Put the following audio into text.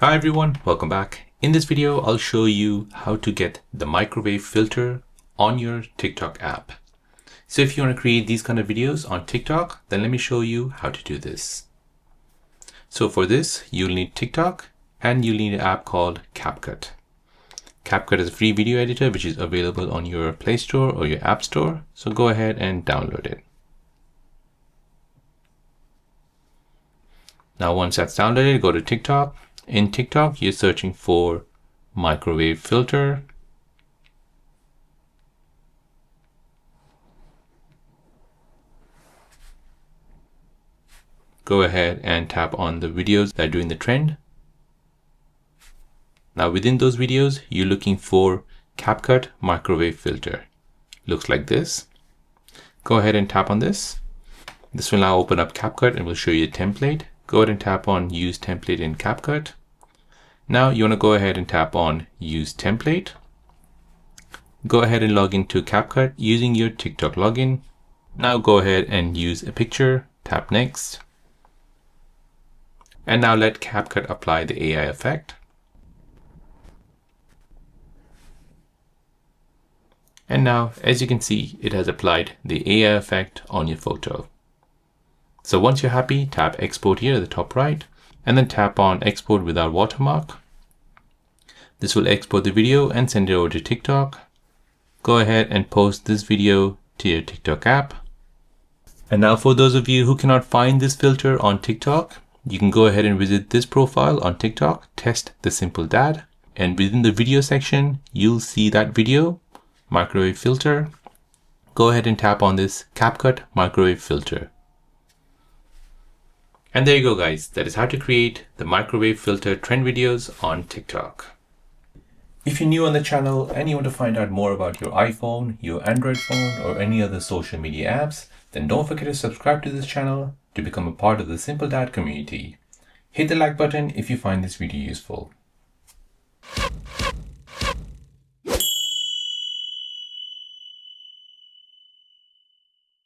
Hi everyone, welcome back. In this video, I'll show you how to get the microwave filter on your TikTok app. So if you want to create these kind of videos on TikTok, then let me show you how to do this. So for this, you'll need TikTok and you'll need an app called Capcut. Capcut is a free video editor which is available on your Play Store or your App Store. So go ahead and download it. Now once that's downloaded, go to TikTok. In TikTok, you're searching for microwave filter. Go ahead and tap on the videos that are doing the trend. Now within those videos, you're looking for Capcut microwave filter. Looks like this. Go ahead and tap on this. This will now open up Capcut and will show you a template. Go ahead and tap on Use Template in Capcut. Now you want to go ahead and tap on Use Template. Go ahead and log into Capcut using your TikTok login. Now go ahead and use a picture. Tap Next. And now let Capcut apply the AI effect. And now, as you can see, it has applied the AI effect on your photo. So once you're happy, tap Export here at the top right, and then tap on Export without watermark. This will export the video and send it over to TikTok. Go ahead and post this video to your TikTok app. And now for those of you who cannot find this filter on TikTok, you can go ahead and visit this profile on TikTok, Test the Simple Dad. And within the video section, you'll see that video, microwave filter. Go ahead and tap on this Capcut microwave filter. And there you go, guys. That is how to create the microwave filter trend videos on TikTok. If you're new on the channel and you want to find out more about your iPhone, your Android phone, or any other social media apps, then don't forget to subscribe to this channel to become a part of the Simple Dad community. Hit the like button if you find this video useful.